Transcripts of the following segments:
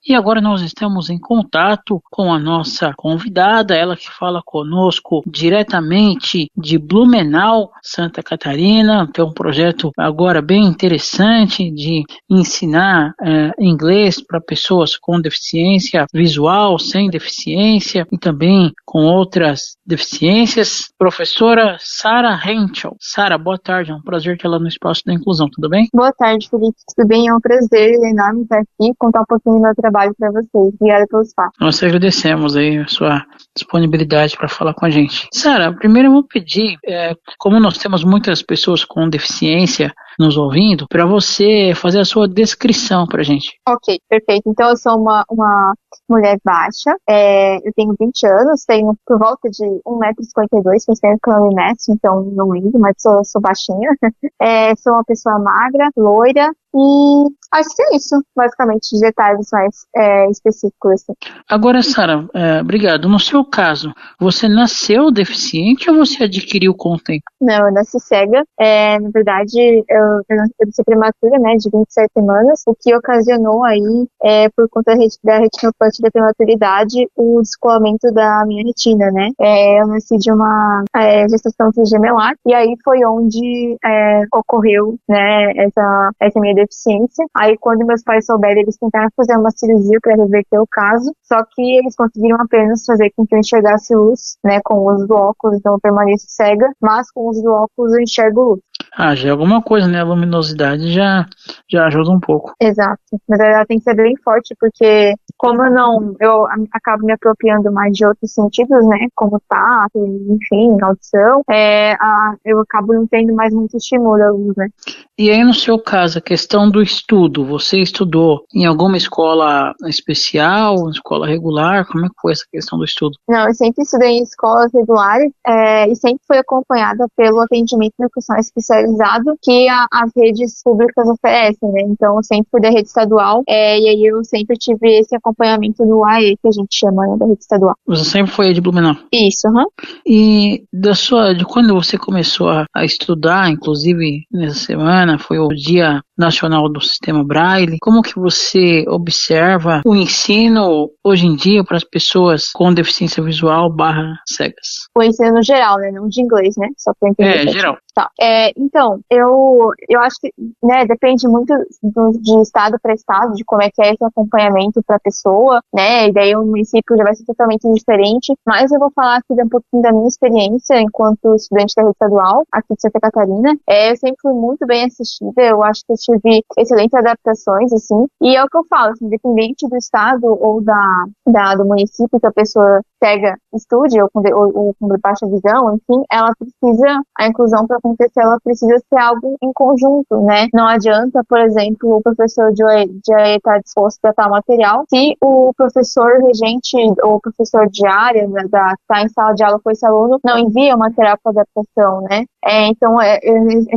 E agora nós estamos em contato com a nossa convidada, ela que fala conosco diretamente de Blumenau, Santa Catarina. Tem um projeto agora bem interessante de ensinar inglês para pessoas com deficiência visual, sem deficiência e também com outras deficiências. Professora Sara Henschel. Sara, boa tarde, é um prazer tê-la no Espaço da Inclusão, tudo bem? Boa tarde, Felipe. Tudo bem? É um prazer enorme estar aqui e contar um pouquinho do meu trabalho para vocês. Obrigada pelo espaço. Nós agradecemos aí a sua disponibilidade para falar com a gente. Sara, primeiro eu vou pedir, como nós temos muitas pessoas com deficiência nos ouvindo, para você fazer a sua descrição para a gente. Ok, perfeito. Então, eu sou uma mulher baixa, eu tenho 20 anos, tenho por volta de 1,52 m, faz tempo que eu não me meço, então não ligo, mas sou baixinha. Sou uma pessoa magra, loira, e acho que é isso, basicamente, de detalhes mais específicos. Assim. Agora, Sara, obrigado. No seu caso, você nasceu deficiente ou você adquiriu com o tempo? Não, eu nasci cega. Na verdade, eu nasci prematura, né, de 27 semanas, o que ocasionou aí, por conta da retinopatia da prematuridade, o descolamento da minha retina, né. Eu nasci de uma gestação trigemelar, e aí foi onde ocorreu, né, essa minha deficiência. Aí, quando meus pais souberam, eles tentaram fazer uma cirurgia para reverter o caso, só que eles conseguiram apenas fazer com que eu enxergasse luz, né, com o uso do óculos, então eu permaneço cega, mas com o uso do óculos eu enxergo luz. Já é alguma coisa, né? A luminosidade já ajuda um pouco. Exato. Mas ela tem que ser bem forte, porque como eu acabo me apropriando mais de outros sentidos, né? Como tato, enfim, audição, eu acabo não tendo mais muito estímulo à luz, né? E aí, no seu caso, a questão do estudo, você estudou em alguma escola especial, escola regular? Como é que foi essa questão do estudo? Não, eu sempre estudei em escolas regulares e sempre fui acompanhada pelo atendimento nutricional especializado que as redes públicas oferecem, né? Então, eu sempre fui da rede estadual e aí eu sempre tive esse acompanhamento do AE, que a gente chama, né, da rede estadual. Você sempre foi de Blumenau? Isso, aham. E de quando você começou a estudar, inclusive nessa semana, foi o Dia Nacional do Sistema Braille, como que você observa o ensino hoje em dia para as pessoas com deficiência visual / cegas? O ensino no geral, né? Não de inglês, né? Só para entender. Geral. Tá. Então, eu acho que, né, depende muito de estado para estado, de como é que é esse acompanhamento para a pessoa, né? E daí o município já vai ser totalmente diferente, mas eu vou falar aqui um pouquinho da minha experiência enquanto estudante da rede estadual, aqui de Santa Catarina. Eu sempre fui muito bem assistida, eu acho que eu tive excelentes adaptações, assim, e é o que eu falo, assim, independente do estado ou do município que a pessoa cega estude, ou com baixa visão, enfim, a inclusão para acontecer, ela precisa ser algo em conjunto, né? Não adianta, por exemplo, o professor de AE estar disposto a tratar o material se o professor regente ou o professor de área, né, que está em sala de aula com esse aluno, não envia o material para adaptação, né? Então, é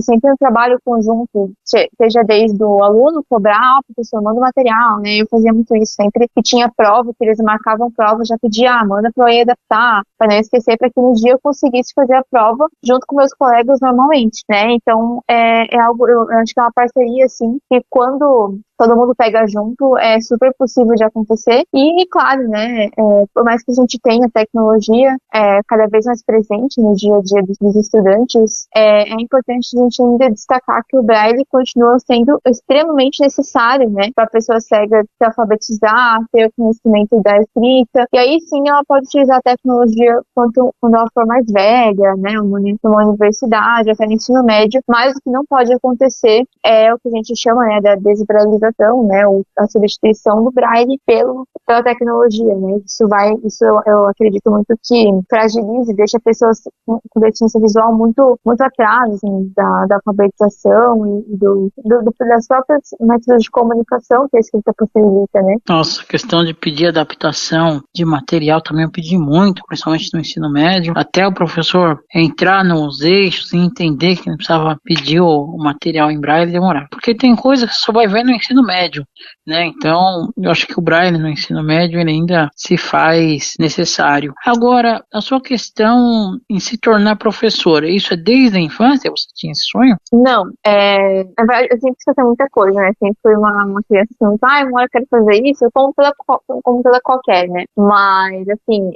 sempre um trabalho conjunto, seja desde o aluno cobrar, o professor manda o material, né? Eu fazia muito isso sempre que tinha prova, que eles marcavam prova, já pedia, manda para eu adaptar, para não esquecer, para que no dia eu conseguisse fazer a prova junto com meus colegas normalmente, né? Então, é algo, eu acho que é uma parceria, assim, que quando todo mundo pega junto, é super possível de acontecer. E, claro, né, por mais que a gente tenha tecnologia cada vez mais presente no dia a dia dos estudantes, é importante a gente ainda destacar que o Braille continua sendo extremamente necessário, né, para a pessoa cega se alfabetizar, ter o conhecimento da escrita. E aí, sim, ela pode utilizar a tecnologia quando ela for mais velha, né, numa universidade, até no ensino médio. Mas o que não pode acontecer é o que a gente chama, né, da desbralização, né, a substituição do Braille pela tecnologia, né, isso eu acredito muito que fragiliza e deixa pessoas com deficiência visual muito, muito atrás, assim, da alfabetização e das próprias métodos de comunicação que a escrita possibilita, né. Nossa, a questão de pedir adaptação de material também pedir muito, principalmente no ensino médio, até o professor entrar nos eixos e entender que não precisava pedir o material em braille, demorar. Porque tem coisa que você só vai ver no ensino médio, né? Então, eu acho que o braille no ensino médio ele ainda se faz necessário. Agora, a sua questão em se tornar professora, isso é desde a infância? Você tinha esse sonho? Não, na verdade, eu sempre quis fazer muita coisa, né? Sempre fui uma criança assim, uma hora eu quero fazer isso, como toda qualquer, né? Mas, assim,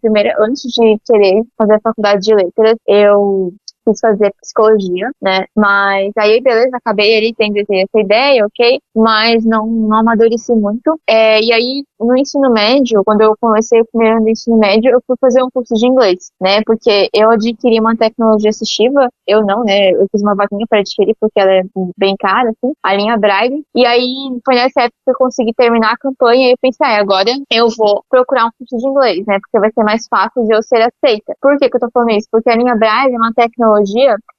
primeiro, antes de querer fazer a faculdade de letras, eu quis fazer psicologia, né? Mas aí, beleza, acabei ali tendo essa ideia, ok? Mas não amadureci muito. E aí, no ensino médio, quando eu comecei o primeiro ano do ensino médio, eu fui fazer um curso de inglês, né? Porque eu adquiri uma tecnologia assistiva, eu não, né? Eu fiz uma vaquinha para adquirir porque ela é bem cara, assim, a linha Braille. E aí, foi nessa época que eu consegui terminar a campanha e eu pensei, agora eu vou procurar um curso de inglês, né? Porque vai ser mais fácil de eu ser aceita. Por que eu tô falando isso? Porque a linha Braille é uma tecnologia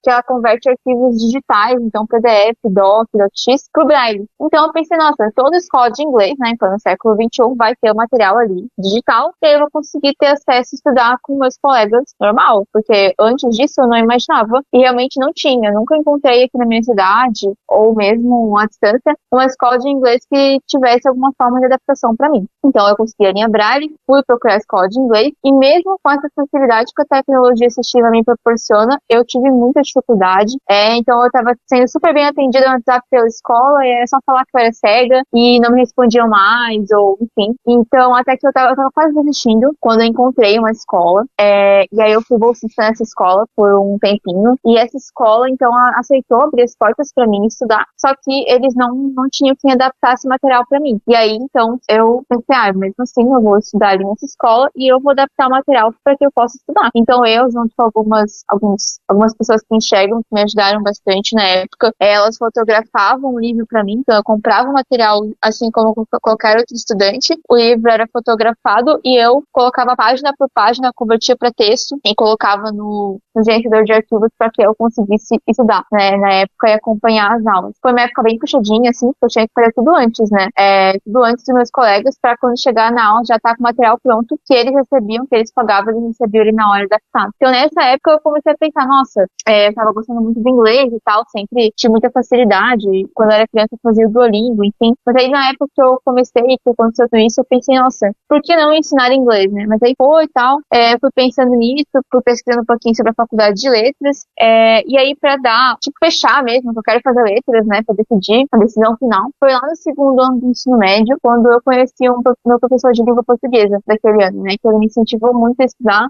que ela converte arquivos digitais, então PDF, DOC, .x, pro Braille. Então eu pensei, nossa, toda escola de inglês, né, então no século XXI vai ter o material ali digital, e aí eu vou conseguir ter acesso a estudar com meus colegas normal, porque antes disso eu não imaginava, e realmente não tinha. Eu nunca encontrei aqui na minha cidade, ou mesmo à distância, uma escola de inglês que tivesse alguma forma de adaptação para mim. Então eu consegui a linha Braille, fui procurar a escola de inglês, e mesmo com essa facilidade que a tecnologia assistiva me proporciona, eu tive muita dificuldade. Então eu estava sendo super bem atendida no WhatsApp pela escola, e era só falar que eu era cega e não me respondiam mais, ou enfim. Então até que eu tava quase desistindo quando eu encontrei uma escola. E aí eu fui bolsista nessa escola por um tempinho. E essa escola, então, aceitou abrir as portas para mim estudar. Só que eles não tinham quem adaptar esse material para mim. E aí, então, eu pensei, mesmo assim, eu vou estudar ali nessa escola e eu vou adaptar o material para que eu possa estudar. Então eu, junto com algumas pessoas que enxergam, que me ajudaram bastante na época, elas fotografavam o livro para mim, então eu comprava o material assim como qualquer outro estudante, o livro era fotografado e eu colocava página por página, convertia para texto e colocava no gerenciador de arquivos para que eu conseguisse estudar, né, na época e acompanhar as aulas. Foi uma época bem puxadinha, assim, porque eu tinha que fazer tudo antes, né, tudo antes dos meus colegas, para quando chegar na aula já estar com o material pronto, que eles recebiam, que eles pagavam, eles recebiam ele na hora da adaptar. Então nessa época eu comecei a pensar, nossa, eu tava gostando muito do inglês e tal, sempre tive muita facilidade, quando eu era criança eu fazia o Duolingo, enfim, mas aí na época que eu comecei, que aconteceu tudo isso, eu pensei, nossa, por que não ensinar inglês, né, mas aí foi e tal, fui pensando nisso, fui pesquisando um pouquinho sobre a faculdade de letras, e aí pra dar, fechar mesmo, que eu quero fazer letras, né, pra decidir a decisão final, foi lá no segundo ano do ensino médio, quando eu conheci meu professor de língua portuguesa daquele ano, né, que ele me incentivou muito a estudar,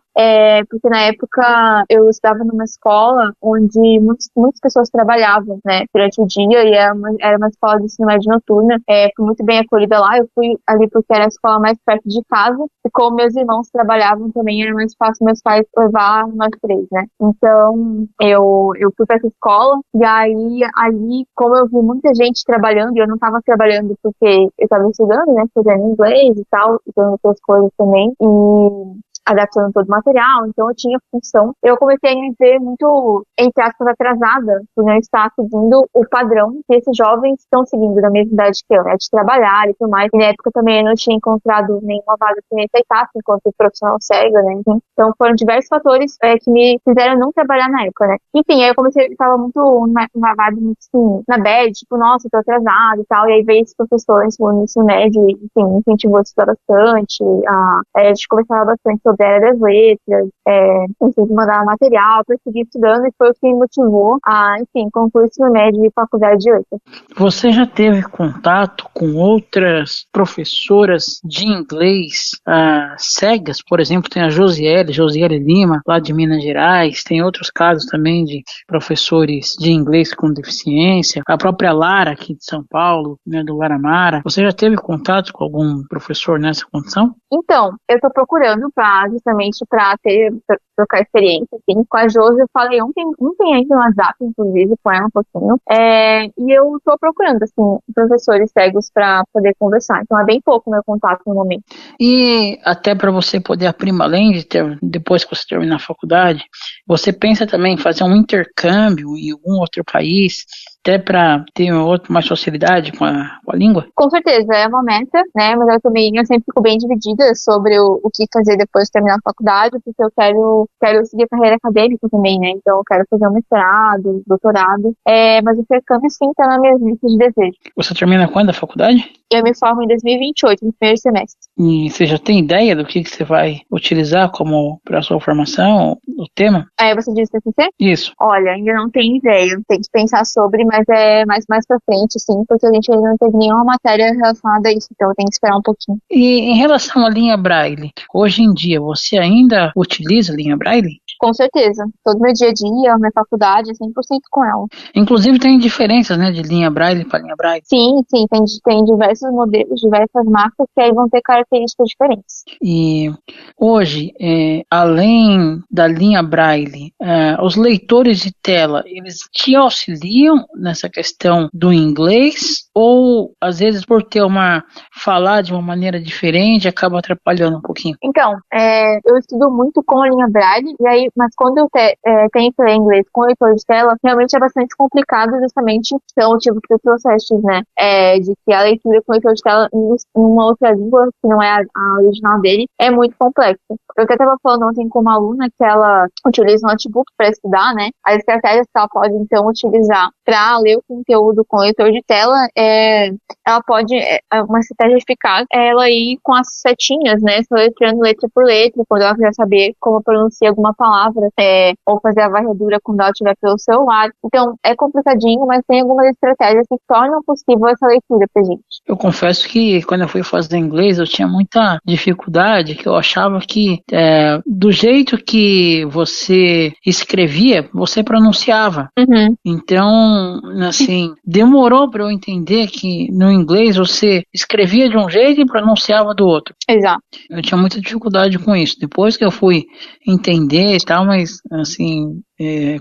porque na época eu estudava numa escola onde muitas pessoas trabalhavam, né, durante o dia, e era uma escola de ensino médio noturna, fui muito bem acolhida lá, eu fui ali porque era a escola mais perto de casa, e como meus irmãos trabalhavam também, era mais fácil meus pais levar nós três, né, então eu fui pra essa escola, e aí ali, como eu vi muita gente trabalhando, e eu não estava trabalhando porque eu estava estudando, né, fazendo inglês e tal, e fazendo outras coisas também, e adaptando todo o material, então eu tinha função. Eu comecei a me ver muito, entre aspas, atrasada, por não estar seguindo o padrão que esses jovens estão seguindo da mesma idade que eu, né, de trabalhar e tudo mais. E na época também eu não tinha encontrado nenhuma vaga que me aceitasse enquanto profissional cega, né, então foram diversos fatores que me fizeram não trabalhar na época, né. Enfim, aí eu comecei, eu tava muito numa vibe muito assim, na bad, tipo, nossa, eu tô atrasada e tal, e aí veio esse professor no ensino médio, e, enfim, incentivou a estudar bastante, a gente conversava bastante sobre a área das letras, sempre mandar material, para seguir estudando, e foi o que me motivou a, enfim, concluir o ensino médio e faculdade de letras. Você já teve contato com outras professoras de inglês cegas? Por exemplo, tem a Josiele Lima, lá de Minas Gerais, tem outros casos também de professores de inglês com deficiência, a própria Lara, aqui de São Paulo, né, do Laramara. Você já teve contato com algum professor nessa condição? Então, eu tô procurando justamente para trocar experiência, assim. Com a Josi eu falei ontem aí no WhatsApp, inclusive, com ela um pouquinho, e eu tô procurando, assim, professores cegos para poder conversar, então é bem pouco meu contato no momento. E até para você poder aprimorar, além de depois que você terminar a faculdade, você pensa também em fazer um intercâmbio em algum outro país, até para ter mais facilidade com a língua? Com certeza, é uma meta, né? Mas eu sempre fico bem dividida sobre o que fazer depois de terminar a faculdade, porque eu quero seguir a carreira acadêmica também, né? Então eu quero fazer um mestrado, doutorado. Mas o intercâmbio sim está na minha lista de desejos. Você termina quando a faculdade? Eu me formo em 2028, no primeiro semestre. E você já tem ideia do que você vai utilizar como para a sua formação, o tema? Você disse TCC? Isso. Olha, ainda não tenho ideia. Tem que pensar sobre, mas é mais pra frente, sim, porque a gente ainda não teve nenhuma matéria relacionada a isso, então eu tenho que esperar um pouquinho. E em relação à linha Braille, hoje em dia você ainda utiliza a linha Braille? Com certeza. Todo meu dia a dia, minha faculdade, é 100% com ela. Inclusive tem diferenças, né, de linha Braille para linha Braille? Sim, tem diversos modelos, diversas marcas que aí vão ter características diferentes. E hoje, além da linha Braille, os leitores de tela, eles te auxiliam nessa questão do inglês? Ou, às vezes, por falar de uma maneira diferente, acaba atrapalhando um pouquinho? Então, eu estudo muito com a linha Braille, mas quando eu tenho que ler inglês com leitor de tela, realmente é bastante complicado, justamente pelo motivo que tu trouxeste, né? De que a leitura com leitor de tela em uma outra língua, que não é a original dele, é muito complexa. Eu até estava falando ontem com uma aluna que ela utiliza um notebook para estudar, né? As estratégias que ela pode, então, utilizar para ler o conteúdo com leitor de tela, ela pode, uma estratégia eficaz, ela ir com as setinhas, né? Soletrando letra por letra, quando ela quiser saber como pronunciar alguma palavra, ou fazer a varredura quando ela estiver pelo celular. Então, é complicadinho, mas tem algumas estratégias que tornam possível essa leitura pra gente. Eu confesso que quando eu fui fazer inglês, eu tinha muita dificuldade, que eu achava que do jeito que você escrevia, você pronunciava. Uhum. Então, assim, demorou para eu entender que no inglês você escrevia de um jeito e pronunciava do outro. Exato. Eu tinha muita dificuldade com isso. Depois que eu fui entender e tal, mas, assim,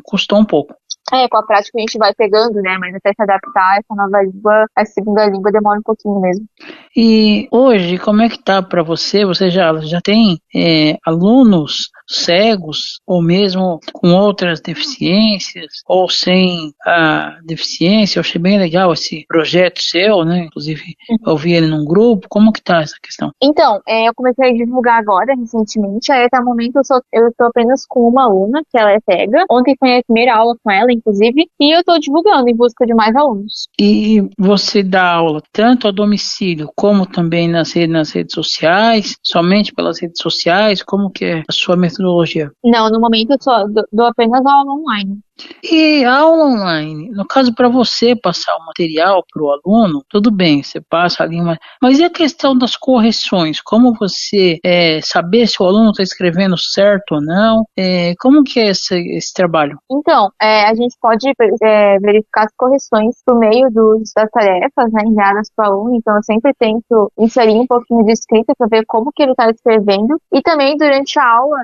custou um pouco. Com a prática a gente vai pegando, né? Mas até se adaptar a essa nova língua, a segunda língua demora um pouquinho mesmo. E hoje, como é que tá para você? Você já tem alunos cegos, ou mesmo com outras deficiências, ou sem a deficiência? Eu achei bem legal esse projeto seu, né? Inclusive, eu vi ele num grupo. Como que tá essa questão? Então, eu comecei a divulgar agora, recentemente. Aí, até o momento, eu estou apenas com uma aluna, que ela é cega. Ontem foi a primeira aula com ela, inclusive, e eu estou divulgando em busca de mais alunos. E você dá aula tanto a domicílio, como também nas redes sociais, somente pelas redes sociais? Como que é a sua metodologia? Não, no momento eu só dou apenas aula online. E aula online, no caso para você passar o material para o aluno, tudo bem, você passa ali, mas e a questão das correções? Como você saber se o aluno está escrevendo certo ou não? Como que é esse trabalho? Então, a gente pode verificar as correções por meio das tarefas, né, enviadas para o aluno. Então, eu sempre tento inserir um pouquinho de escrita para ver como que ele está escrevendo. E também, durante a aula,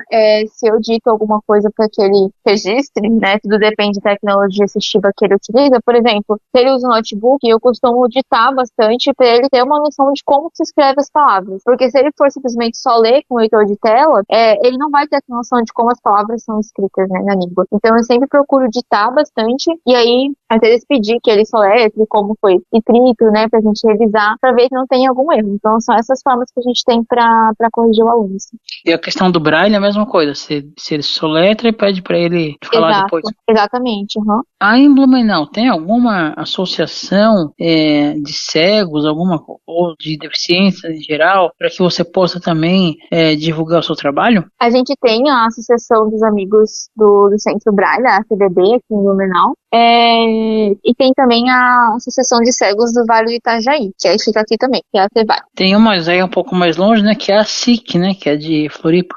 se eu dito alguma coisa para que ele registre, né, tudo depende da tecnologia assistiva que ele utiliza. Por exemplo, se ele usa um notebook, eu costumo ditar bastante para ele ter uma noção de como se escreve as palavras. Porque se ele for simplesmente só ler com o leitor de tela, ele não vai ter essa noção de como as palavras são escritas, né, na língua. Então eu sempre procuro ditar bastante e aí às vezes pedir que ele soletre como foi escrito, né, pra gente revisar, pra ver se não tem algum erro. Então são essas formas que a gente tem pra corrigir o aluno. Assim. E a questão do Braille é a mesma coisa, se ele soletra e pede para ele falar depois. Exatamente. Uhum. Aí em Blumenau, tem alguma associação de cegos, ou de deficiência em geral, para que você possa também divulgar o seu trabalho? A gente tem a Associação dos Amigos do Centro Braille, a ACBB, aqui em Blumenau. E tem também a Associação de Cegos do Vale do Itajaí, que aí fica aqui também, que é a CEVAI. Tem uma aí um pouco mais longe, né, que é a SIC, né, que é de Floripa.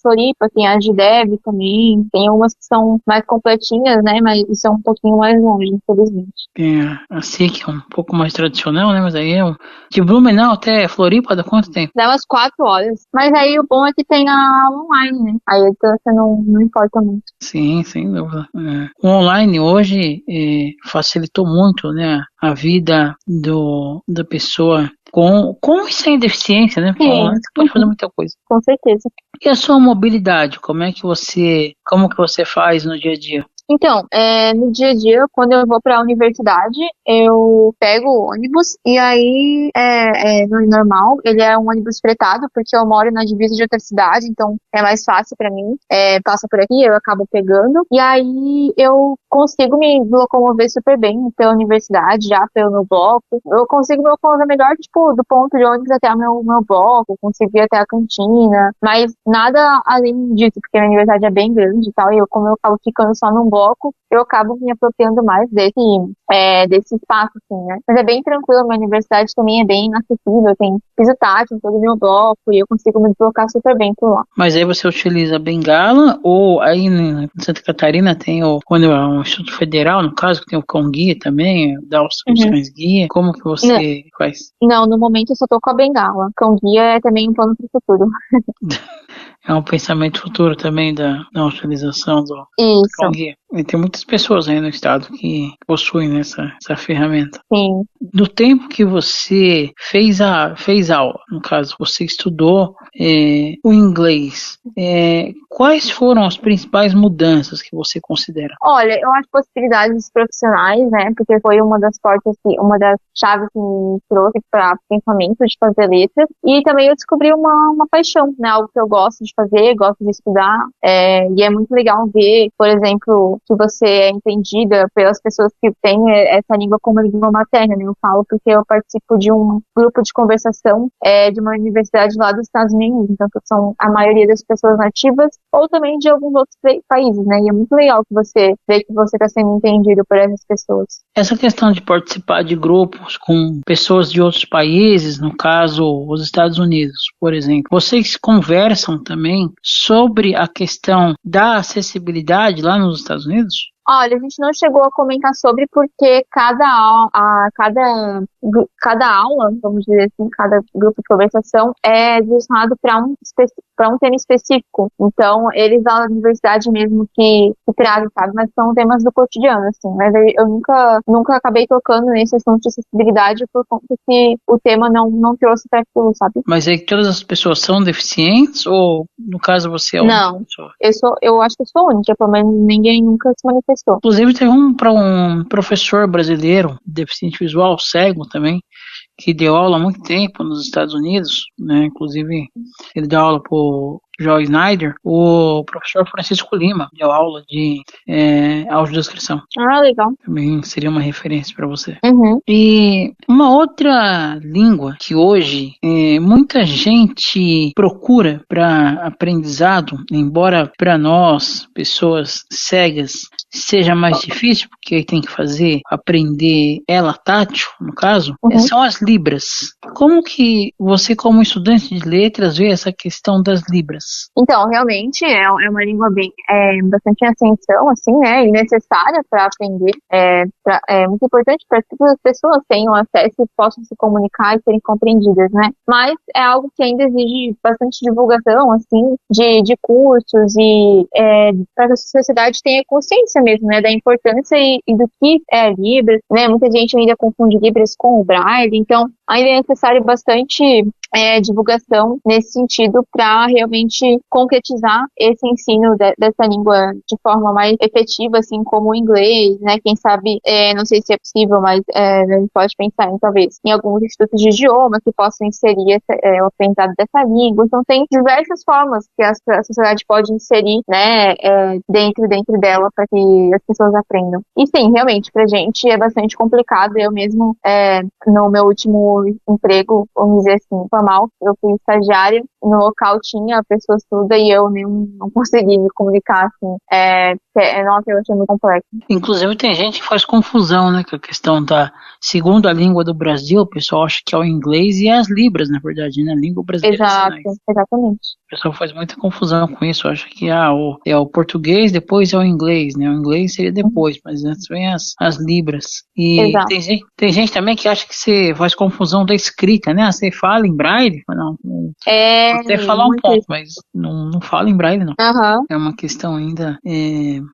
Floripa, tem a Gidev também, tem umas que são mais completinhas, né, mas são um pouquinho mais longe, infelizmente. Tem a SIC, é um pouco mais tradicional, né, mas aí de Blumenau até Floripa, dá quanto tempo? Dá umas 4 horas, mas aí o bom é que tem a aula online, né, aí a distância não importa muito. Sim, sem dúvida. O online hoje facilitou muito, né, a vida da pessoa com e sem deficiência, né? Você pode fazer muita coisa. Com certeza. E a sua mobilidade, como que você faz no dia a dia? Então, no dia a dia, quando eu vou para a universidade, eu pego o ônibus e aí no normal, ele é um ônibus fretado, porque eu moro na divisa de outra cidade, então é mais fácil para mim. Passa por aqui, eu acabo pegando. E aí eu consigo me locomover super bem pela universidade, já pelo meu bloco. Eu consigo me locomover melhor, tipo, do ponto de ônibus até o meu bloco, consigo ir até a cantina, mas nada além disso, porque a minha universidade é bem grande e tal, e como eu acabo ficando só num bloco, eu acabo me apropriando mais desse espaço, assim, né? Mas é bem tranquilo, a minha universidade também é bem acessível, tem piso tátil em todo o meu bloco, e eu consigo me deslocar super bem por lá. Mas aí você utiliza a bengala, ou aí em Santa Catarina tem quando é um Instituto Federal, no caso, que tem o cão guia também, dá os cães guia, como que você faz? Não, no momento eu só tô com a bengala. Cão guia é também um plano pro futuro. É um pensamento futuro também da utilização do cão Isso, guia. E tem muitas pessoas aí no estado que possuem essa ferramenta. sim. No tempo que você fez aula, no caso, você estudou o inglês, quais foram as principais mudanças que você considera? Olha, eu acho possibilidades profissionais, né? Porque foi uma das portas, uma das chaves que me trouxe para o pensamento de fazer letras. E também eu descobri uma paixão, né? Algo que eu gosto de fazer, gosto de estudar. E é muito legal ver, por exemplo, que você é entendida pelas pessoas que têm essa língua como língua materna, né? Eu falo porque eu participo de um grupo de conversação de uma universidade lá dos Estados Unidos, então são a maioria das pessoas nativas, ou também de alguns outros países, né? E é muito legal que você vê que você está sendo entendido por essas pessoas. Essa questão de participar de grupos com pessoas de outros países, no caso, os Estados Unidos, por exemplo, vocês conversam também sobre a questão da acessibilidade lá nos Estados Unidos? Olha, a gente não chegou a comentar sobre porque cada aula, vamos dizer assim, cada grupo de conversação é direcionado para um tema específico. Então, eles da universidade mesmo que trazem, sabe? Mas são temas do cotidiano, assim. Mas eu nunca acabei tocando nesse assunto de acessibilidade por conta que o tema não trouxe para aquilo, sabe? Mas é que todas as pessoas são deficientes ou, no caso, você é a única pessoa? Eu acho que eu sou a única, pelo menos ninguém nunca se manifestou. Inclusive, teve um professor brasileiro, deficiente visual, cego também, que deu aula há muito tempo nos Estados Unidos, né? Inclusive, ele deu aula pro Joe Snyder, o professor Francisco Lima deu aula de audiodescrição. Ah, legal. Também seria uma referência para você. Uhum. E uma outra língua que hoje muita gente procura para aprendizado, embora para nós, pessoas cegas, seja mais difícil, porque aí tem que aprender ela tátil, no caso, são as libras. Como que você, como estudante de letras, vê essa questão das libras? Então, realmente é uma língua bastante em ascensão, assim, né, e necessária para aprender. É muito importante para que todas as pessoas tenham acesso e possam se comunicar e serem compreendidas, né. Mas é algo que ainda exige bastante divulgação, assim, de cursos e para que a sociedade tenha consciência mesmo, né, da importância e do que é Libras, né. Muita gente ainda confunde Libras com o Braille, então ainda é necessário bastante divulgação nesse sentido para realmente concretizar esse ensino dessa língua de forma mais efetiva, assim como o inglês, né? Quem sabe, não sei se é possível, mas a gente pode pensar em talvez em alguns institutos de idioma que possam inserir o aprendizado dessa língua. Então tem diversas formas que a sociedade pode inserir, né, dentro dela para que as pessoas aprendam. E sim, realmente, pra gente é bastante complicado. Eu mesmo, no meu último emprego, vamos dizer assim, formal, eu fui estagiária, no local tinha pessoas surdas e eu não consegui me comunicar, assim. Nossa, eu achei muito complexo. Inclusive tem gente que faz confusão, né, com a questão da segunda língua do Brasil, o pessoal acha que é o inglês e as libras, na verdade, né, a língua brasileira. Exato, exatamente. O pessoal faz muita confusão com isso, acha que é o português, depois é o inglês, né, o inglês seria depois, mas antes vem as libras. E tem gente também que acha que você faz confusão da escrita, né, você fala em braille? Não, até falar um pouco, mas não fala em braille, não. Uhum. É uma questão ainda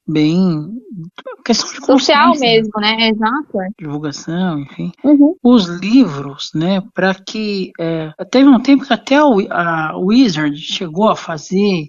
bem questão de social consciência, mesmo, né? Exato. divulgação, enfim. Uhum. Os livros, né, para que teve um tempo que até a Wizard chegou a fazer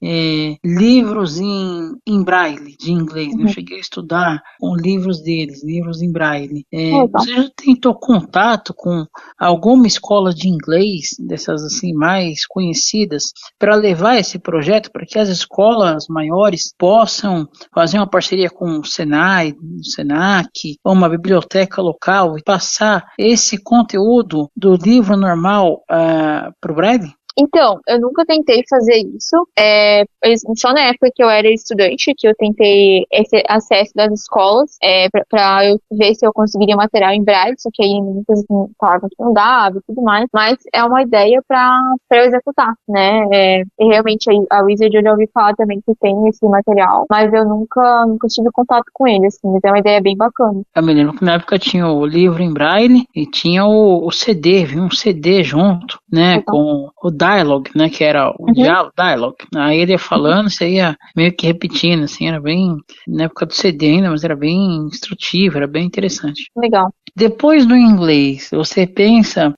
livros em braille, de inglês, né? Eu Uhum. cheguei a estudar com livros deles, livros em braille. Legal. Você já tentou contato com alguma escola de inglês, dessas assim mais conhecidas, para levar esse projeto para que as escolas maiores possam fazer uma parceria com o Senai, o Senac, ou uma biblioteca local e passar esse conteúdo do livro normal para o Braille? Então, eu nunca tentei fazer isso. Só na época que eu era estudante, que eu tentei esse acesso das escolas, pra eu ver se eu conseguiria material em braille, só que aí muitas falavam que não dava e tudo mais. Mas é uma ideia pra eu executar, né? E realmente a Wizard eu já ouvi falar também que tem esse material, mas eu nunca tive contato com ele, assim, mas é uma ideia bem bacana. Eu me lembro que na época tinha o livro em braille e tinha o CD, viu? Um CD junto, né? Então, Com o dialogue, né? Que era o uhum. dialogue. Aí ele ia falando, você ia meio que repetindo, assim, era bem, na época do CD ainda, mas era bem instrutivo, era bem interessante. Legal. Depois do inglês, você pensa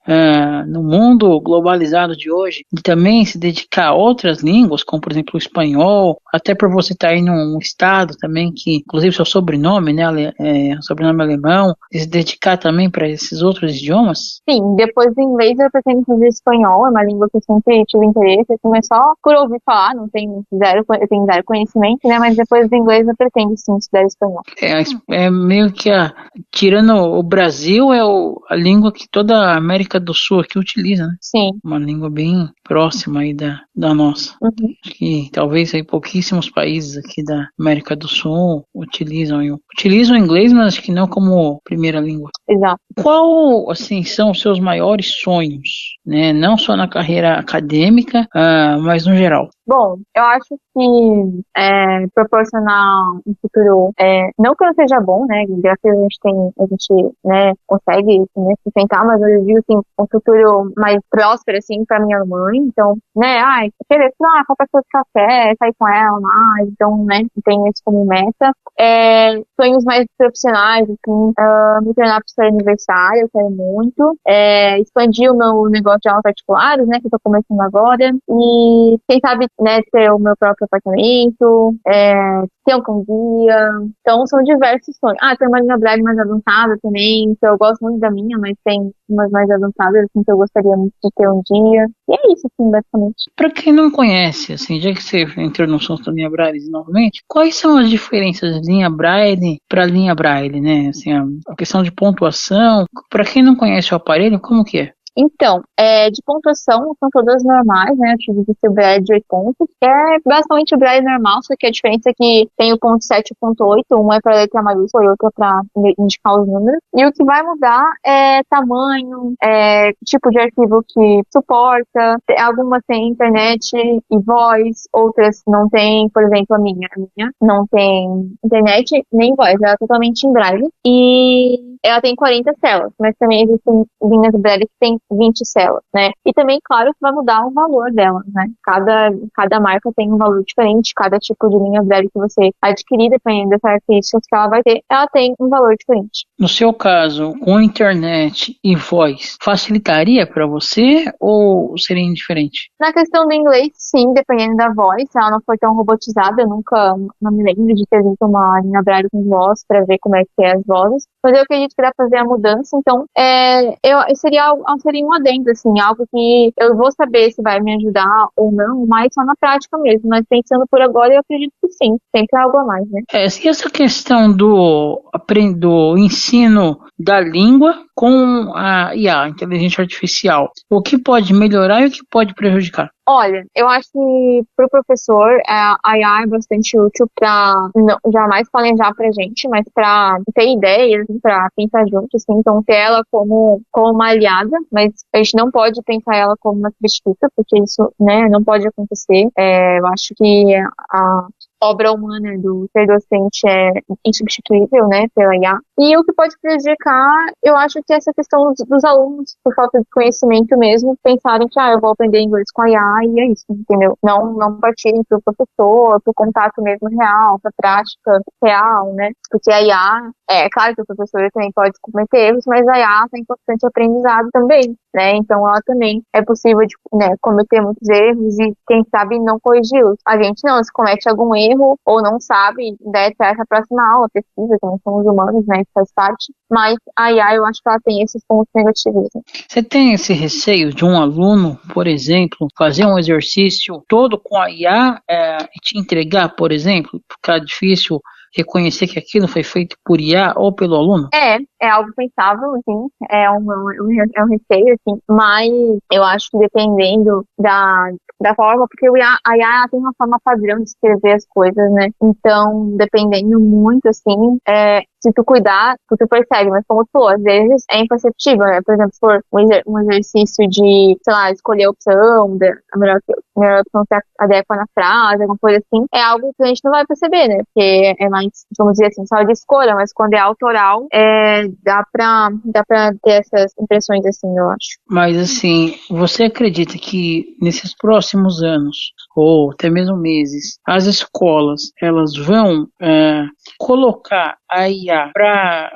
no mundo globalizado de hoje e também se dedicar a outras línguas, como por exemplo o espanhol, até por você estar aí num estado também que, inclusive seu sobrenome, né, sobrenome alemão, e se dedicar também para esses outros idiomas? Sim, depois do inglês eu pretendo fazer espanhol, é uma língua que eu sempre tive interesse, assim, mas só por ouvir falar, eu tenho zero conhecimento, né, mas depois do inglês eu pretendo sim estudar espanhol. É meio que tirando o Brasil, a língua que toda a América do Sul aqui utiliza, né? Sim. Uma língua bem próxima aí da nossa. Uhum. Acho que talvez aí pouquíssimos países aqui da América do Sul utilizam o inglês, mas acho que não como primeira língua. Exato. Qual, assim, são os seus maiores sonhos, né? Não só na carreira acadêmica, mas no geral. Bom, eu acho que proporcionar um futuro, não que eu não seja bom, né, graças a gente, né, consegue, né, sustentar, mas eu digo assim, um futuro mais próspero, assim, pra minha mãe, então, né, querer, comprar seu café, sair com ela mais, então, né, tenho isso como meta. Sonhos mais profissionais, assim, me tornar professora universitária, eu quero muito, expandir o meu negócio de aulas particulares, né, que eu tô começando agora, e quem sabe, né, ter o meu próprio apartamento, ter um cão-guia. Então, são diversos sonhos. Tem uma linha Braille mais avançada também, que eu gosto muito da minha, mas tem umas mais avançadas, assim, que eu gostaria muito de ter um dia. E é isso, assim, basicamente. Para quem não conhece, assim, já que você entrou no assunto da linha Braille novamente, quais são as diferenças de linha Braille para linha Braille, né? Assim, a questão de pontuação, para quem não conhece o aparelho, como que é? Então, de pontuação, são todas normais, né? Eu tive que ser o Braille de 8 pontos, que é basicamente o Braille normal, só que a diferença é que tem o ponto 7 e o ponto 8, um é para letra maiúscula e outro é para indicar os números. E o que vai mudar é tamanho, tipo de arquivo que suporta, algumas têm internet e voz, outras não tem, por exemplo, a minha não tem internet nem voz, ela é totalmente em Braille. E ela tem 40 celas, mas também existem linhas Braille que tem 20 celas, né? E também, claro, que vai mudar o valor dela, né? Cada marca tem um valor diferente, cada tipo de linha Braille que você adquirir, dependendo das características que ela vai ter, ela tem um valor diferente. No seu caso, com internet e voz, facilitaria para você ou seria indiferente? Na questão do inglês, sim, dependendo da voz, se ela não for tão robotizada, eu nunca não me lembro de ter visto uma linha Braille com voz para ver como é que é as vozes, mas eu acredito que dá pra fazer a mudança, então seria um adendo, assim, algo que eu vou saber se vai me ajudar ou não, mas só na prática mesmo, mas pensando por agora, eu acredito que sim, sempre algo a mais, né? E essa questão do ensino da língua com a IA, inteligência artificial, o que pode melhorar e o que pode prejudicar? Olha, eu acho que pro professor a IA é bastante útil para jamais planejar pra gente, mas para ter ideias, para pensar junto, assim, então ter ela como uma aliada, mas a gente não pode pensar ela como uma substituta, porque isso, né, não pode acontecer. Eu acho que obra humana do ser docente é insubstituível, né, pela IA. E o que pode prejudicar, eu acho que essa questão dos alunos, por falta de conhecimento mesmo, pensarem que, eu vou aprender inglês com a IA e é isso, entendeu? Não partirem pro professor, pro contato mesmo real, pra prática real, né? Porque a IA, é claro que o professor também pode cometer erros, mas a IA tem constante aprendizado também, né? Então ela também é possível de, né, cometer muitos erros e, quem sabe, não corrigi-los. A gente não, se comete algum erro ou não sabe, né, traz a próxima aula, pesquisa, como somos humanos, né, isso faz parte. Mas a IA, eu acho que ela tem esses pontos negativos. Né? Você tem esse receio de um aluno, por exemplo, fazer um exercício todo com a IA e te entregar, por exemplo, ficar difícil reconhecer que aquilo foi feito por IA ou pelo aluno? É algo pensável, assim, é um receio, assim, mas eu acho que dependendo da forma, porque a IA ela tem uma forma padrão de escrever as coisas, né? Então, dependendo muito, assim, se tu cuidar, tu percebe, mas como tu falou, às vezes é imperceptível, né? Por exemplo, se for um exercício de, sei lá, escolher a opção, a melhor opção se adequa na frase, alguma coisa assim, é algo que a gente não vai perceber, né? Porque é mais, vamos dizer assim, só de escolha, mas quando é autoral, dá pra ter essas impressões assim, eu acho. Mas assim, você acredita que nesses próximos anos, ou até mesmo meses, as escolas, elas vão colocar a IA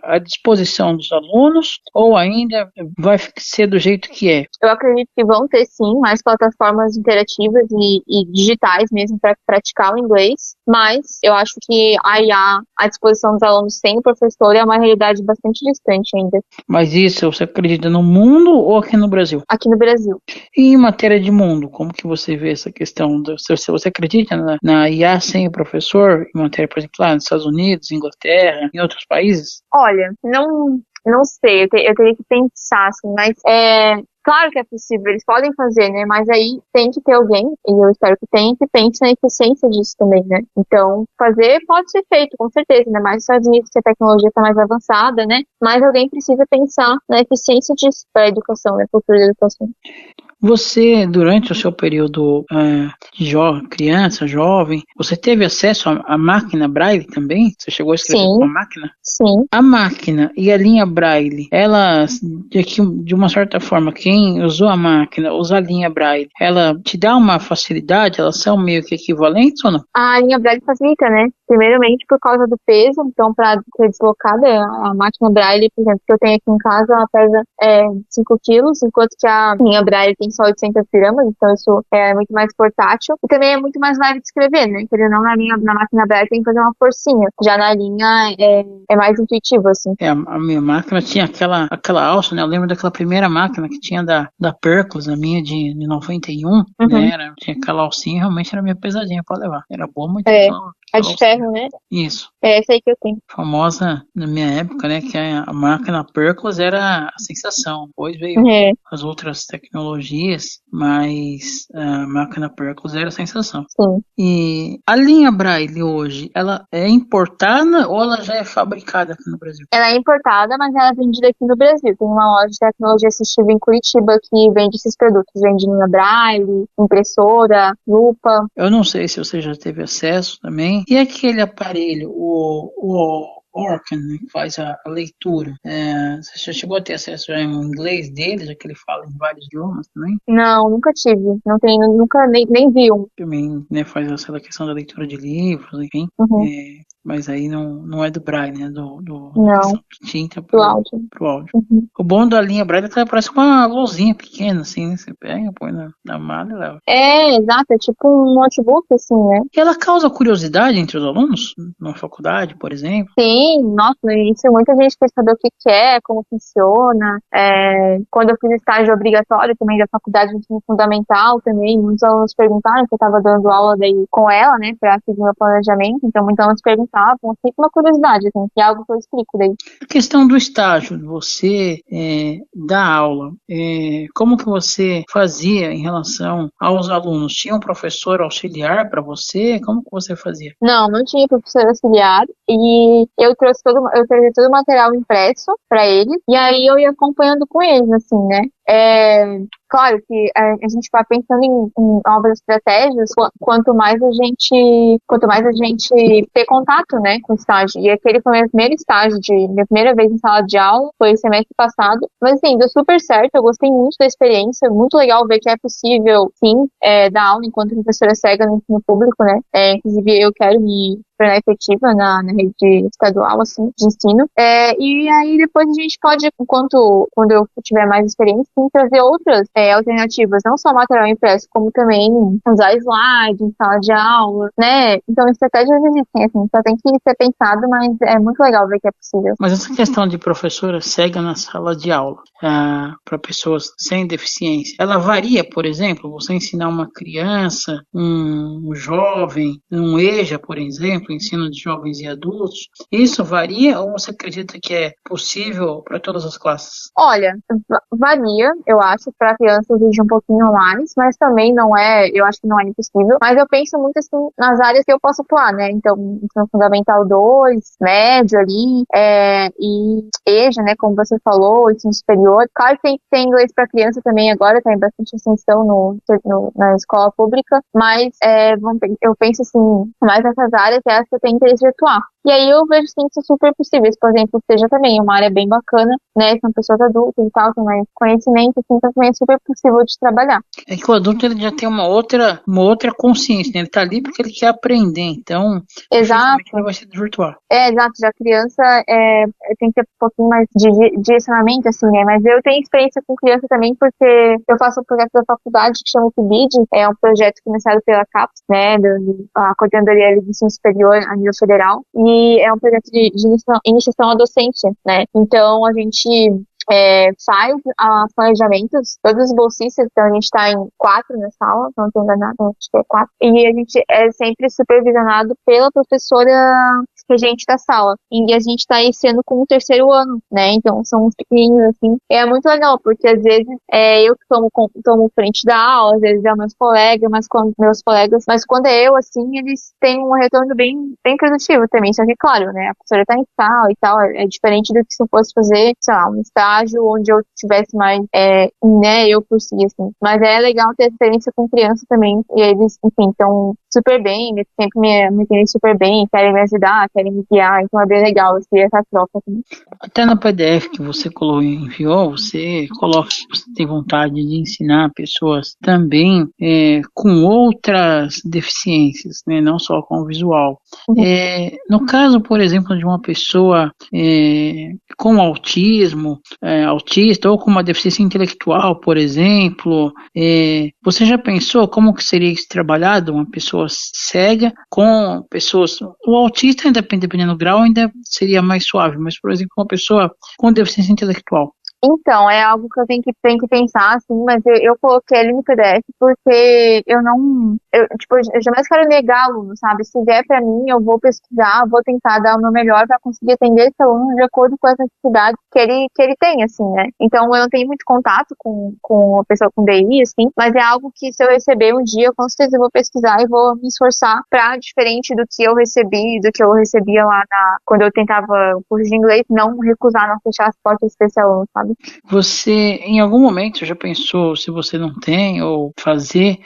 à disposição dos alunos, ou ainda vai ser do jeito que é? Eu acredito que vão ter, sim, mais plataformas interativas e digitais mesmo para praticar o inglês, mas eu acho que a IA à disposição dos alunos sem o professor é uma realidade bastante distante ainda. Mas isso você acredita no mundo ou aqui no Brasil? Aqui no Brasil. E em matéria de mundo, como que você vê essa questão? Se você acredita na IA sem o professor, em matéria, por exemplo, lá nos Estados Unidos, Inglaterra, em outros países? Olha, não sei, eu teria que pensar, assim, mas claro que é possível, eles podem fazer, né? Mas aí tem que ter alguém, e eu espero que tenha, que pense na eficiência disso também, né? Então, fazer pode ser feito, com certeza, ainda mais nos Estados Unidos, que a tecnologia está mais avançada, né? Mas alguém precisa pensar na eficiência disso para a educação, né? Cultura da educação. Você, durante o seu período de criança, jovem, você teve acesso à máquina Braille também? Você chegou a escrever com a máquina? Sim. A máquina e a linha Braille, elas, de uma certa forma, quem usou a máquina, usa a linha Braille, ela te dá uma facilidade? Elas são meio que equivalentes ou não? A linha Braille facilita, né? Primeiramente por causa do peso, então para ser deslocada, a máquina Braille, por exemplo, que eu tenho aqui em casa, ela pesa 5 quilos, enquanto que a linha Braille tem só 800 gramas, então isso é muito mais portátil. E também é muito mais leve de escrever, né? Querendo ou não, na máquina Braille tem que fazer uma forcinha. Já na linha é mais intuitivo, assim. A minha máquina tinha aquela alça, né? Eu lembro daquela primeira máquina que tinha da Percos, a minha de 91, né? Tinha aquela alcinha, realmente era meio pesadinha pra levar. Era boa, muito a de ferro, né? Isso. É essa aí que eu tenho. Famosa na minha época, né? Que a máquina Percos era a sensação. Depois veio as outras tecnologias, mas a máquina Percos era a sensação. Sim. E a linha Braille hoje, ela é importada ou ela já é fabricada aqui no Brasil? Ela é importada, mas ela é vendida aqui no Brasil. Tem uma loja de tecnologia assistiva em Curitiba que vende esses produtos. Vende linha Braille, impressora, lupa. Eu não sei se você já teve acesso também. E aquele aparelho, o Orkin, né, que faz a leitura. Você já chegou a ter acesso já em inglês dele, já que ele fala em vários idiomas também? Não, nunca tive. Não tenho, nunca nem vi um. Também, né, faz essa questão da leitura de livros, enfim. Mas aí não é do Braille, né? Do de tinta pro áudio. O bom da linha Braille é que ela parece uma luzinha pequena, assim, né? Você pega, põe na mala e leva. Exato, é tipo um notebook, assim, né? E ela causa curiosidade entre os alunos? Na faculdade, por exemplo? Sim, nossa, no início muita gente quer saber o que é, como funciona. Quando eu fiz estágio obrigatório também da faculdade de ensino fundamental também, muitos alunos perguntaram que eu estava dando aula daí com ela, né, para seguir meu planejamento, então muitos alunos perguntavam, sempre uma curiosidade, assim, que é algo que eu explico daí. A questão do estágio, você dá aula, como que você fazia em relação aos alunos? Tinha um professor auxiliar para você? Como que você fazia? Não tinha professor auxiliar e eu trazia todo o material impresso para eles e aí eu ia acompanhando com eles, assim, né? Claro que a gente vai pensando em novas estratégias, quanto mais a gente ter contato, né, com o estágio. E aquele foi o meu primeiro estágio, minha primeira vez em sala de aula, foi semestre passado. Mas assim, deu super certo, eu gostei muito da experiência, muito legal ver que é possível, sim, dar aula enquanto professora cega no ensino público, né. Inclusive, eu quero me tornar efetiva na rede estadual, assim, de ensino. E aí depois a gente pode, quando eu tiver mais experiência, sim, trazer outras alternativas, não só material impresso, como também usar slide em sala de aula, né? Então, estratégias existem, assim, só tem que ser pensado, mas é muito legal ver que é possível. Mas essa questão de professora cega na sala de aula para pessoas sem deficiência, ela varia, por exemplo, você ensinar uma criança, um jovem, um EJA, por exemplo, ensino de jovens e adultos, isso varia ou você acredita que é possível para todas as classes? Olha, varia, eu acho, para criança exige um pouquinho mais, mas também não é, eu acho que não é impossível, mas eu penso muito assim nas áreas que eu posso atuar, né? Então, ensino fundamental 2, médio ali, e EJA, né, como você falou, ensino superior. Claro que tem inglês para criança também agora, tem bastante ascensão na escola pública, mas eu penso assim, mais nessas áreas é essa que eu tenho interesse de atuar. E aí eu vejo sim que isso é super possível. Por exemplo, seja também uma área bem bacana, né? São pessoas adultas e tal, tem mais conhecimento, assim, então também é super possível de trabalhar. É que o adulto ele já tem uma outra consciência, né? Ele tá ali porque ele quer aprender, então Exato. dificilmente ele vai se desvirtuar. Exato, já criança tem que ter um pouquinho mais de direcionamento, assim, né? Mas eu tenho experiência com criança também porque eu faço um projeto da faculdade que chama o PIBID, é um projeto financiado pela CAPES, né? A Coordenadoria de Ensino Superior a nível federal, e é um projeto de iniciação à docência, né? Então a gente faz planejamentos, todos os bolsistas, então a gente está em 4 na sala, não estou enganada, acho que é 4, e a gente é sempre supervisionado pela professora regente da sala, e a gente está esse ano com o 3º ano, né, então são uns pequenininhos, assim, é muito legal, porque às vezes eu que tomo frente da aula, às vezes é meus colegas, mas quando é eu, assim, eles têm um retorno bem, bem produtivo também, só que claro, né, a professora está em sala e tal, é diferente do que se eu fosse fazer, sei lá, um estágio onde eu tivesse mais, né, eu por si, assim. Mas é legal ter experiência com criança também, e eles, enfim, estão super bem, eles sempre me entendem super bem, querem me ajudar, querem me guiar, então é bem legal, assim, essa troca também. Até no PDF que você enviou, você coloca que você tem vontade de ensinar pessoas também com outras deficiências, né, não só com o visual. No caso, por exemplo, de uma pessoa com autismo, autista ou com uma deficiência intelectual, por exemplo, você já pensou como que seria isso trabalhado? Uma pessoa cega com pessoas... O autista, ainda dependendo do grau, ainda seria mais suave, mas, por exemplo, uma pessoa com deficiência intelectual. Então, é algo que eu tenho que pensar, assim, mas eu coloquei ele no PDF porque eu jamais quero negar aluno, sabe? Se vier pra mim, eu vou pesquisar, vou tentar dar o meu melhor para conseguir atender esse aluno de acordo com as necessidades que ele tem, assim, né? Então, eu não tenho muito contato com a pessoa com DI, assim, mas é algo que se eu receber um dia, com certeza eu vou pesquisar e vou me esforçar pra, diferente do que eu recebi, do que eu recebia lá quando eu tentava o curso de inglês, não recusar, não fechar as portas pra esse aluno, sabe? Você, em algum momento, já pensou, se você não tem, ou fazer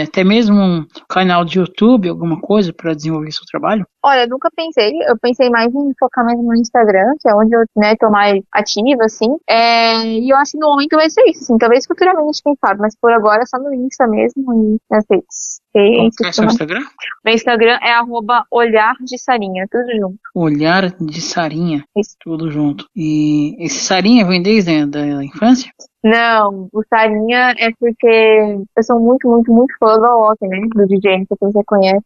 até mesmo um canal de YouTube, alguma coisa para desenvolver seu trabalho? Olha, eu nunca pensei. Eu pensei mais em focar mesmo no Instagram, que é onde eu, né, tô mais ativa, assim. E eu acho que no momento vai ser isso, assim. Talvez futuramente, quem sabe, mas por agora é só no Insta mesmo e nas redes. Qual que é seu Instagram? Meu Instagram é @olhardesarinha, tudo junto. Olhar de Sarinha. Isso. Tudo junto. E esse Sarinha vem desde a infância? Não, o Sarinha é porque eu sou muito, muito, muito fã do Alok, né? Do DJ, não sei se você conhece.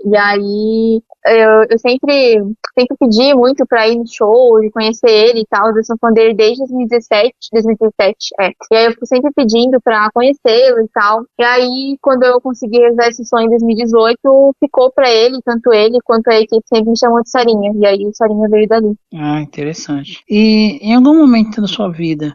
E aí eu sempre pedi muito pra ir no show e conhecer ele e tal. Eu sou fã dele desde 2017. E aí eu fico sempre pedindo pra conhecê-lo e tal. E aí, quando eu consegui realizar esse sonho em 2018, ficou pra ele, tanto ele quanto a equipe sempre me chamou de Sarinha. E aí o Sarinha veio dali. Ah, interessante. E em algum momento da sua vida,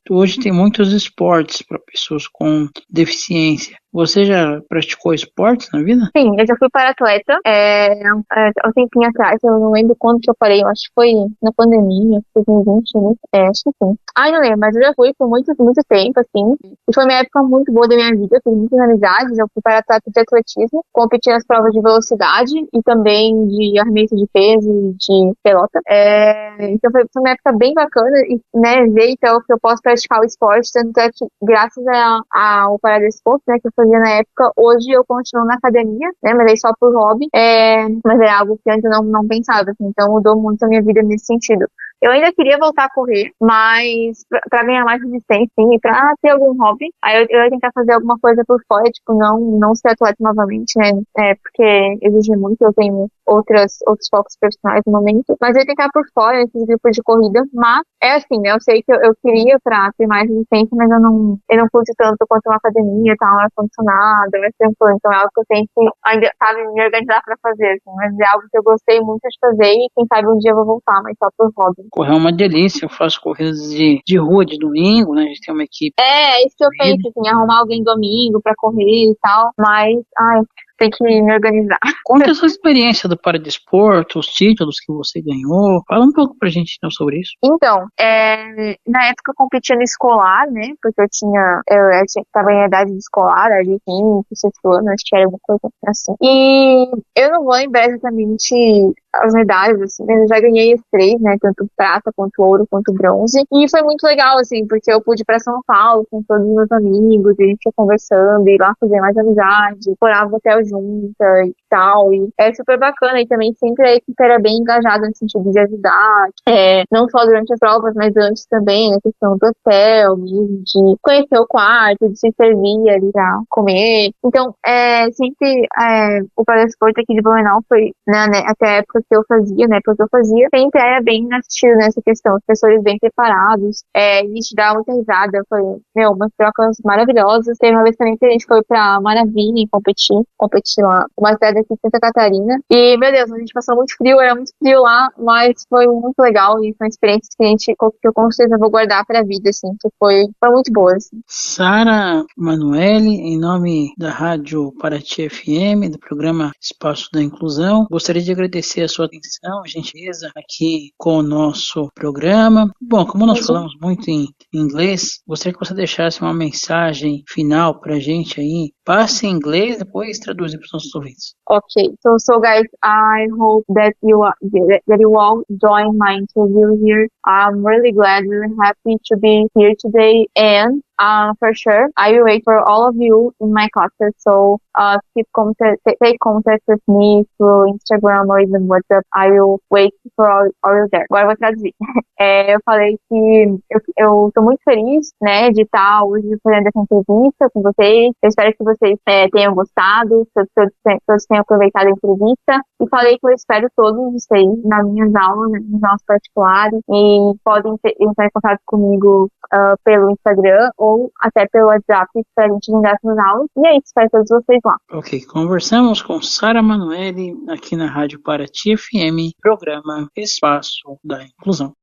hoje tem muitos esportes para pessoas com deficiência. Você já praticou esportes na vida? Sim, eu já fui para atleta, há um tempinho atrás, eu não lembro quando que eu parei, eu acho que foi na pandemia, 2020, né? Acho que sim. Ai, não lembro, mas eu já fui por muito, muito tempo, assim, e foi uma época muito boa da minha vida, fiz muitas amizades, eu fui para atleta de atletismo, competi nas provas de velocidade e também de arremesso de peso e de pelota. Então foi uma época bem bacana e, né, ver então que eu posso praticar o esporte, tanto é que graças ao Paradesporto, né, que eu fazia na época, hoje eu continuo na academia, né, mas aí só por hobby, mas era algo que antes eu não pensava, assim, então mudou muito a minha vida nesse sentido. Eu ainda queria voltar a correr, mas pra ganhar mais resistência, sim, e pra ter algum hobby. Aí eu ia tentar fazer alguma coisa por fora, tipo, não ser atleta novamente, né? Porque exige muito, eu tenho outros focos profissionais no momento. Mas eu ia tentar por fora, nesses grupos de corrida. Mas é assim, né? Eu sei que eu queria pra ter mais resistência, mas eu não curto tanto quanto uma academia, tá? Um ar-condicionado, mais tranquilo. Então é algo que eu tenho que ainda, sabe, me organizar pra fazer, assim. Mas é algo que eu gostei muito de fazer e quem sabe um dia eu vou voltar, mas só por hobby. Correr é uma delícia, eu faço corridas de rua de domingo, né? A gente tem uma equipe. É isso que eu penso, assim, arrumar alguém domingo pra correr e tal, mas, tem que me organizar. Conta essa experiência do Paradesporto, os títulos que você ganhou. Fala um pouco pra gente então sobre isso. Então, na época eu competia no escolar, né, porque eu tava em idade de escolar, ali, 5, 6 anos, acho que era alguma coisa assim. E eu não vou lembrar exatamente as medalhas, assim, mas eu já ganhei as 3, né, tanto prata, quanto ouro, quanto bronze. E foi muito legal, assim, porque eu pude ir pra São Paulo com todos os meus amigos, e a gente ia conversando, e lá fazer mais amizade, morava no hotel junta e tal, e é super bacana, e também sempre a equipe era bem engajada no sentido de ajudar, não só durante as provas, mas antes também, na questão do hotel, de conhecer o quarto, de se servir ali pra comer. Então, sempre o Paradesporto aqui de Blumenau foi, né, até a época que eu fazia, né, porque eu fazia, sempre era bem assistido nessa questão, os professores bem preparados, a gente dava muita risada, foi, umas trocas maravilhosas. Teve uma vez também que a gente foi pra Maravilha competir lá, uma cidade aqui de Santa Catarina, e, meu Deus, a gente passou muito frio, era muito frio lá, mas foi muito legal e foi uma experiência que eu com certeza vou guardar pra vida, assim, que foi muito boa, assim. Sara Manoeli, em nome da Rádio Paraty FM, do programa Espaço da Inclusão, gostaria de agradecer a sua atenção, a gentileza aqui com o nosso programa. Bom, como nós falamos muito em inglês, gostaria que você deixasse uma mensagem final pra gente aí. Passe em inglês, depois traduzir para os nossos ouvintes. Okay, so guys, I hope that you all join my interview here. I'm really glad, really happy to be here today, and for sure, I will wait for all of you in my classes. So take contact with me through Instagram or even WhatsApp. I will wait for all you there. Agora eu vou traduzir. Eu falei que eu tô muito feliz, né, de estar hoje fazendo essa entrevista com vocês. Eu espero que vocês tenham gostado, que todos tenham aproveitado a entrevista. E falei que eu espero todos vocês nas minhas aulas, nos aulas particulares. E podem entrar em contato comigo pelo Instagram ou até pelo WhatsApp para a gente agendar essas aulas. E é isso, espero todos vocês lá. Ok, conversamos com Sara Manoeli aqui na Rádio Paraty FM, programa Espaço da Inclusão.